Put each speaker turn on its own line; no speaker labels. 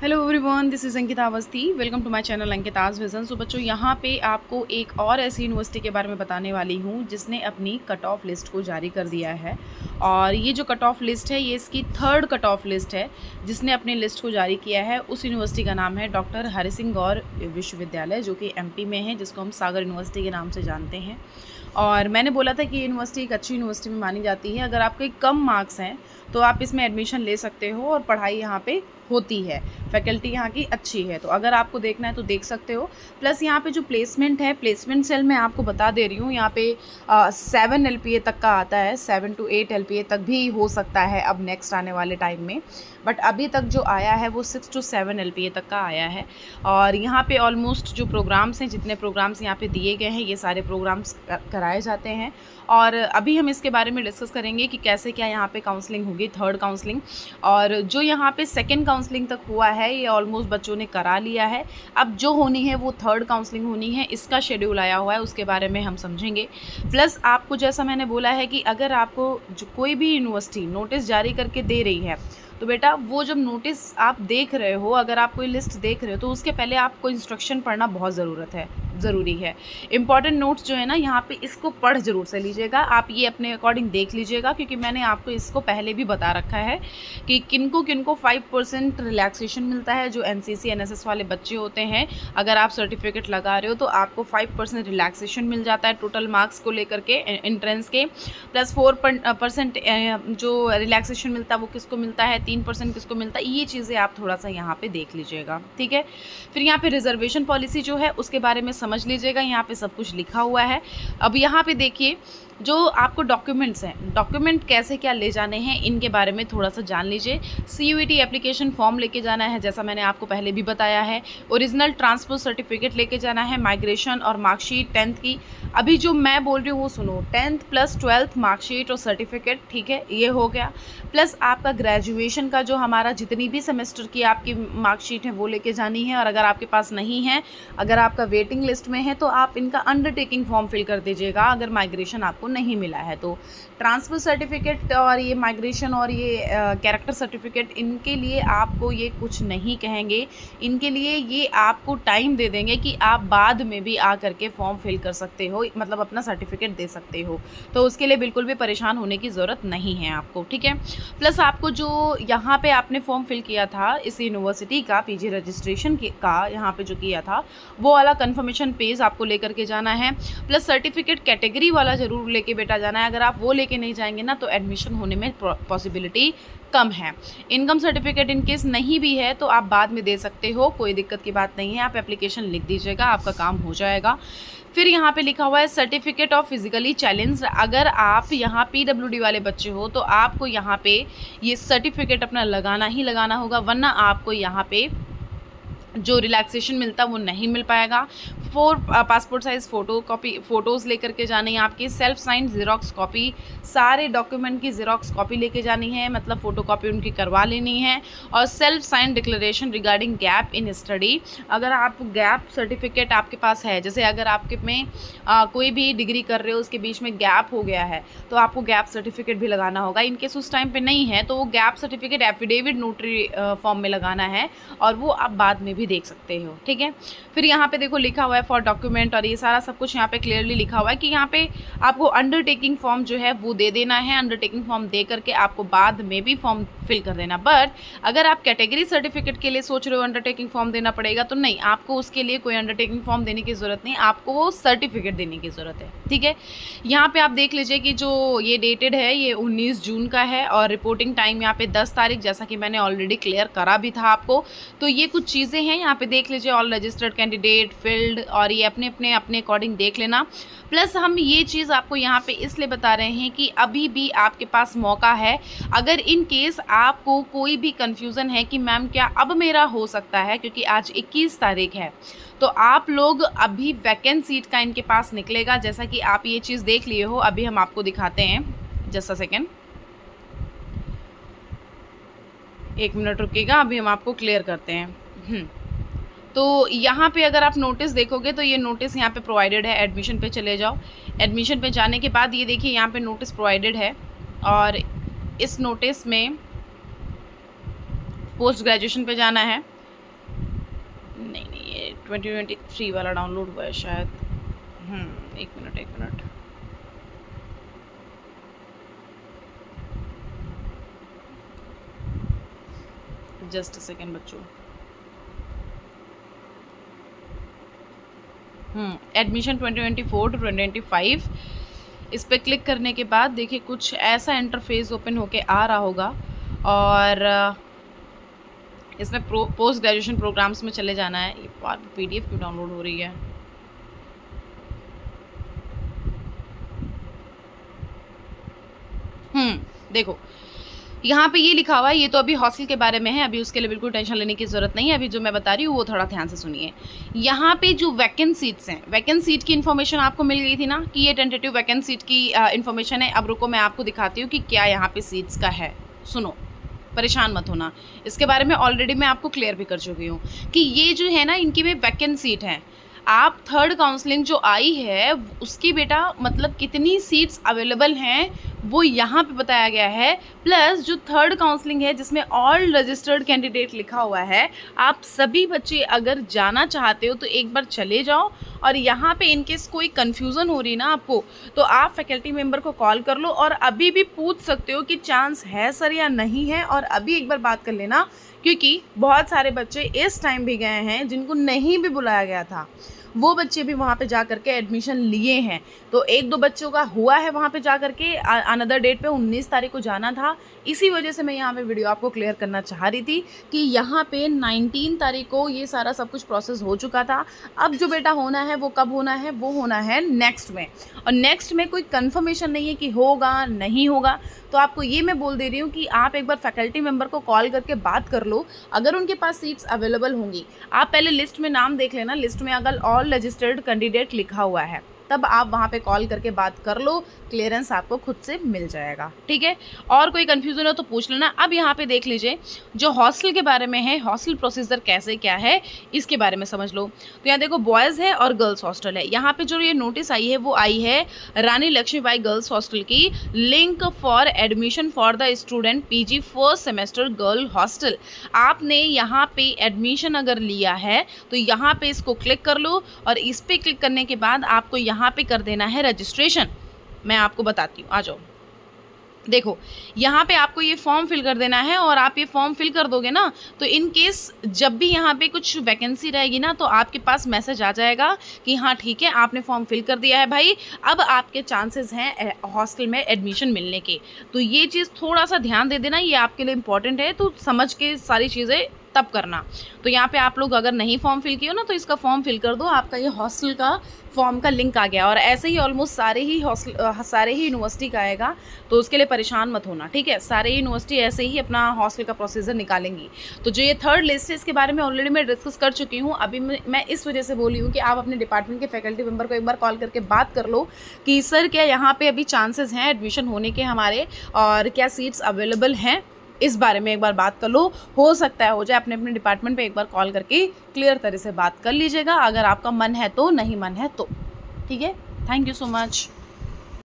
Hello everyone, this is Ankita Awasthi. Welcome to my channel Ankita's vision. So बच्चों, यहाँ पे आपको एक और ऐसी यूनिवर्सिटी के बारे में बताने वाली हूँ जिसने अपनी कट ऑफ लिस्ट को जारी कर दिया है। और ये जो कट ऑफ लिस्ट है, ये इसकी 3rd कट ऑफ लिस्ट है जिसने अपनी लिस्ट को जारी किया है। उस यूनिवर्सिटी का नाम है डॉक्टर हरि सिंह गौर विश्वविद्यालय, जो कि MP में है, जिसको हम सागर यूनिवर्सिटी के नाम से जानते हैं। और मैंने बोला था कि ये यूनिवर्सिटी एक अच्छी यूनिवर्सिटी में मानी जाती है। अगर आपके कम मार्क्स हैं तो आप इसमें एडमिशन ले सकते हो और पढ़ाई यहाँ पे होती है, फैकल्टी यहाँ की अच्छी है। तो अगर आपको देखना है तो देख सकते हो। प्लस यहाँ पे जो प्लेसमेंट है, प्लेसमेंट सेल मैं आपको बता दे रही हूँ, यहाँ पे 7 LPA तक का आता है, 7 to 8 LPA तक भी हो सकता है अब नेक्स्ट आने वाले टाइम में। बट अभी तक जो आया है वो 6 to 7 LPA तक का आया है। और यहाँ पे ऑलमोस्ट जो प्रोग्राम्स हैं, जितने प्रोग्राम्स यहाँ पे दिए गए हैं, ये सारे प्रोग्राम्स कराए जाते हैं। और अभी हम इसके बारे में डिस्कस करेंगे कि कैसे क्या यहाँ पे काउंसलिंग होगी, 3rd काउंसलिंग। और जो यहाँ पे 2nd काउंसलिंग तक हुआ है, ये ऑलमोस्ट बच्चों ने करा लिया है। अब जो होनी है वो 3rd काउंसलिंग होनी है, इसका शेड्यूल आया हुआ है, उसके बारे में हम समझेंगे। प्लस आपको जैसा मैंने बोला है कि अगर आपको जो कोई भी यूनिवर्सिटी नोटिस जारी करके दे रही है, तो बेटा वो जब नोटिस आप देख रहे हो, अगर आप कोई लिस्ट देख रहे हो, तो उसके पहले आपको इंस्ट्रक्शन पढ़ना बहुत ज़रूरी है। इंपॉर्टेंट नोट्स जो है ना, यहाँ पे इसको पढ़ ज़रूर से लीजिएगा। आप ये अपने अकॉर्डिंग देख लीजिएगा, क्योंकि मैंने आपको इसको पहले भी बता रखा है कि किनको 5% रिलैक्सेशन मिलता है। जो NCC NSS वाले बच्चे होते हैं, अगर आप सर्टिफिकेट लगा रहे हो तो आपको 5% रिलैक्सेशन मिल जाता है टोटल मार्क्स को लेकर के, एंट्रेंस के। प्लस 4% जो रिलैक्सेशन मिलता है वो किसको मिलता है, 3% किसको मिलता है। ये चीज़ें आप थोड़ा सा यहाँ पे देख लीजिएगा, ठीक है। फिर यहाँ पे रिजर्वेशन पॉलिसी जो है उसके बारे में समझ लीजिएगा, यहाँ पे सब कुछ लिखा हुआ है। अब यहाँ पे देखिए, जो आपको डॉक्यूमेंट्स हैं, डॉक्यूमेंट कैसे क्या ले जाने हैं, इनके बारे में थोड़ा सा जान लीजिए। CUET एप्लीकेशन फॉर्म लेके जाना है, जैसा मैंने आपको पहले भी बताया है। ओरिजिनल ट्रांसफर सर्टिफिकेट लेके जाना है, माइग्रेशन और मार्कशीट 10th की। अभी जो मैं बोल रही हूँ वो सुनो, 10th प्लस 12th मार्कशीट और सर्टिफिकेट, ठीक है, ये हो गया। प्लस आपका ग्रेजुएशन का जो हमारा जितनी भी सेमेस्टर की आपकी मार्कशीट है वो लेके जानी है। और अगर आपके पास नहीं है, अगर आपका वेटिंग लिस्ट में है, तो आप इनका अंडरटेकिंग फॉर्म फिल कर दीजिएगा। अगर माइग्रेशन आपको नहीं मिला है तो ट्रांसफ़र सर्टिफिकेट और ये माइग्रेशन और ये कैरेक्टर सर्टिफिकेट, इनके लिए आपको ये कुछ नहीं कहेंगे। इनके लिए ये आपको टाइम दे देंगे कि आप बाद में भी आ करके फॉर्म फिल कर सकते हो, मतलब अपना सर्टिफिकेट दे सकते हो। तो उसके लिए बिल्कुल भी परेशान होने की ज़रूरत नहीं है आपको, ठीक है। प्लस आपको जो यहाँ पे आपने फॉर्म फिल किया था इस यूनिवर्सिटी का, PG रजिस्ट्रेशन का यहाँ पे जो किया था, वो वाला कन्फर्मेशन पेज आपको लेकर के जाना है। प्लस सर्टिफिकेट कैटेगरी वाला ज़रूर लेके बेटा जाना है। अगर आप वो लेके नहीं जाएंगे ना, तो एडमिशन होने में पॉसिबिलिटी कम है। इनकम सर्टिफिकेट इन केस नहीं भी है तो आप बाद में दे सकते हो, कोई दिक्कत की बात नहीं है। आप एप्लीकेशन लिख दीजिएगा, आपका काम हो जाएगा। फिर यहाँ पे लिखा हुआ है सर्टिफिकेट ऑफ फिजिकली चैलेंज। अगर आप यहाँ PWD वाले बच्चे हो तो आपको यहाँ पे ये सर्टिफिकेट अपना लगाना ही लगाना होगा, वरना आपको यहाँ पे जो रिलैक्सेशन मिलता है वो नहीं मिल पाएगा। 4 पासपोर्ट साइज़ फ़ोटोज़ लेकर के जानी है आपकी। सेल्फ साइन ज़ेरॉक्स कॉपी, सारे डॉक्यूमेंट की ज़ेरॉक्स कॉपी लेके जानी है, मतलब फ़ोटोकॉपी उनकी करवा लेनी है। और self sign declaration regarding gap in study. अगर आप गैप सर्टिफिकेट आपके पास है, जैसे अगर आपके में कोई भी डिग्री कर रहे हो, उसके बीच में गैप हो गया है, तो आपको गैप सर्टिफिकेट भी लगाना होगा। इनकेस उस टाइम पर नहीं है तो वो gap certificate affidavit notary form में लगाना है, और वो आप बाद में भी देख सकते हो, ठीक है। फिर यहाँ पे देखो लिखा हुआ है फॉर डॉक्यूमेंट, और ये सारा सब कुछ यहाँ पे क्लियरली लिखा हुआ है कि यहाँ पे आपको अंडरटेकिंग फॉर्म जो है वो दे देना है। अंडरटेकिंग फॉर्म दे करके आपको बाद में भी फॉर्म फिल कर देना। बट अगर आप कैटेगरी सर्टिफिकेट के लिए सोच रहे हो अंडरटेकिंग फॉर्म देना पड़ेगा, तो नहीं, आपको उसके लिए कोई अंडरटेकिंग फॉर्म देने की ज़रूरत नहीं, आपको वो सर्टिफिकेट देने की ज़रूरत है, ठीक है। यहाँ पे आप देख लीजिए कि जो ये डेटेड है ये 19 जून का है, और रिपोर्टिंग टाइम यहाँ पे 10 तारीख, जैसा कि मैंने ऑलरेडी क्लियर करा भी था आपको। तो ये कुछ चीज़ें हैं, यहाँ पे देख लीजिए, ऑल रजिस्टर्ड कैंडिडेट फील्ड, और ये अपने अकॉर्डिंग देख लेना। प्लस हम ये चीज़ आपको यहाँ पे इसलिए बता रहे हैं कि अभी भी आपके पास मौका है। अगर इन केस आपको कोई भी कंफ्यूजन है कि मैम क्या अब मेरा हो सकता है, क्योंकि आज 21 तारीख है, तो आप लोग अभी वैकेंट सीट का इनके पास निकलेगा। जैसा कि आप ये चीज़ देख लिए हो, अभी हम आपको दिखाते हैं, जस्ट अ सेकेंड, 1 मिनट रुकिएगा, अभी हम आपको क्लियर करते हैं। तो यहाँ पे अगर आप नोटिस देखोगे तो ये नोटिस यहाँ पे प्रोवाइडेड है। एडमिशन पे चले जाओ, एडमिशन पे जाने के बाद ये देखिए यहाँ पे नोटिस प्रोवाइडेड है, और इस नोटिस में पोस्ट ग्रेजुएशन पे जाना है, 2023 वाला डाउनलोड हुआ है शायद। एक मिनट जस्ट सेकेंड बच्चों। एडमिशन 2024 टू 2025, इस पर क्लिक करने के बाद देखिए कुछ ऐसा इंटरफेस ओपन होके आ रहा होगा और इसमें पोस्ट ग्रेजुएशन प्रोग्राम्स में चले जाना है। ये PDF क्यों डाउनलोड हो रही है? देखो यहाँ पे ये लिखा हुआ है, ये तो अभी हॉस्टल के बारे में है, अभी उसके लिए बिल्कुल टेंशन लेने की ज़रूरत नहीं है। अभी जो मैं बता रही हूँ वो थोड़ा ध्यान से सुनिए। यहाँ पे जो वैकेंट सीट्स हैं, वैकेंट सीट की इन्फॉर्मेशन आपको मिल गई थी ना कि ये टेंटेटिव वैकेंट सीट की इन्फॉर्मेशन है। अब रुको मैं आपको दिखाती हूँ कि क्या यहाँ पे सीट्स का है। सुनो, परेशान मत होना, इसके बारे में ऑलरेडी मैं आपको क्लियर भी कर चुकी हूँ कि ये जो है ना इनकी भी वैकेंट सीट है। आप थर्ड काउंसलिंग जो आई है उसकी बेटा मतलब कितनी सीट्स अवेलेबल हैं वो यहाँ पे बताया गया है। प्लस जो थर्ड काउंसलिंग है जिसमें ऑल रजिस्टर्ड कैंडिडेट लिखा हुआ है, आप सभी बच्चे अगर जाना चाहते हो तो एक बार चले जाओ। और यहाँ पे इनकेस कोई कन्फ्यूज़न हो रही ना आपको तो आप फैकल्टी मेंबर को कॉल कर लो और अभी भी पूछ सकते हो कि चांस है सर या नहीं है, और अभी एक बार बात कर लेना, क्योंकि बहुत सारे बच्चे इस टाइम भी गए हैं जिनको नहीं भी बुलाया गया था, वो बच्चे भी वहाँ पे जा करके एडमिशन लिए हैं। तो एक दो बच्चों का हुआ है वहाँ पे जा करके, अनदर डेट पे 19 तारीख को जाना था। इसी वजह से मैं यहाँ पे वीडियो आपको क्लियर करना चाह रही थी कि यहाँ पे 19 तारीख को ये सारा सब कुछ प्रोसेस हो चुका था। अब जो बेटा होना है वो कब होना है, वो होना है नेक्स्ट में, और नेक्स्ट में कोई कंफर्मेशन नहीं है कि होगा नहीं होगा। तो आपको ये मैं बोल दे रही हूँ कि आप एक बार फैकल्टी मेंबर को कॉल करके बात कर लो, अगर उनके पास सीट्स अवेलेबल होंगी। आप पहले लिस्ट में नाम देख लेना, लिस्ट में अगर ऑल रजिस्टर्ड कैंडिडेट लिखा हुआ है तब आप वहाँ पे कॉल करके बात कर लो, क्लियरेंस आपको खुद से मिल जाएगा। ठीक है, और कोई कन्फ्यूज़न हो तो पूछ लेना। अब यहाँ पे देख लीजिए जो हॉस्टल के बारे में है, हॉस्टल प्रोसीजर कैसे क्या है इसके बारे में समझ लो। तो यहाँ देखो बॉयज़ है और गर्ल्स हॉस्टल है। यहाँ पे जो ये नोटिस आई है वो आई है रानी लक्ष्मीबाई गर्ल्स हॉस्टल की, link for admission for the student PG first semester girl hostel. आपने यहाँ पे एडमिशन अगर लिया है तो यहाँ पे इसको क्लिक कर लो, और इस पर क्लिक करने के बाद आपको यहाँ पे कर देना है रजिस्ट्रेशन। मैं आपको बताती हूँ, आ जाओ। देखो यहाँ पे आपको ये फॉर्म फिल कर देना है, और आप ये फॉर्म फिल कर दोगे ना तो इन केस जब भी यहाँ पे कुछ वैकेंसी रहेगी ना तो आपके पास मैसेज आ जाएगा कि हाँ ठीक है आपने फॉर्म फिल कर दिया है भाई, अब आपके चांसेस हैं हॉस्टल में एडमिशन मिलने के। तो ये चीज़ थोड़ा सा ध्यान दे देना, ये आपके लिए इम्पॉर्टेंट है, तो समझ के सारी चीज़ें तब करना। तो यहाँ पे आप लोग अगर नहीं फॉर्म फिल किए हो ना तो इसका फॉर्म फिल कर दो, आपका ये हॉस्टल का फॉर्म का लिंक आ गया। और ऐसे ही ऑलमोस्ट सारे ही यूनिवर्सिटी का आएगा, तो उसके लिए परेशान मत होना। ठीक है, सारे ही यूनिवर्सिटी ऐसे ही अपना हॉस्टल का प्रोसीजर निकालेंगी। तो जो ये थर्ड लिस्ट है इसके बारे में ऑलरेडी मैं डिस्कस कर चुकी हूँ। अभी मैं इस वजह से बोली हूँ कि आप अपने डिपार्टमेंट के फैकल्टी मेंबर को एक बार कॉल करके बात कर लो कि सर क्या यहाँ पे अभी चांसेस हैं एडमिशन होने के हमारे, और क्या सीट्स अवेलेबल हैं, इस बारे में एक बार बात कर लो। हो सकता है हो जाए, अपने डिपार्टमेंट पे एक बार कॉल करके क्लियर तरह से बात कर लीजिएगा, अगर आपका मन है तो, नहीं मन है तो। ठीक है, थैंक यू सो मच।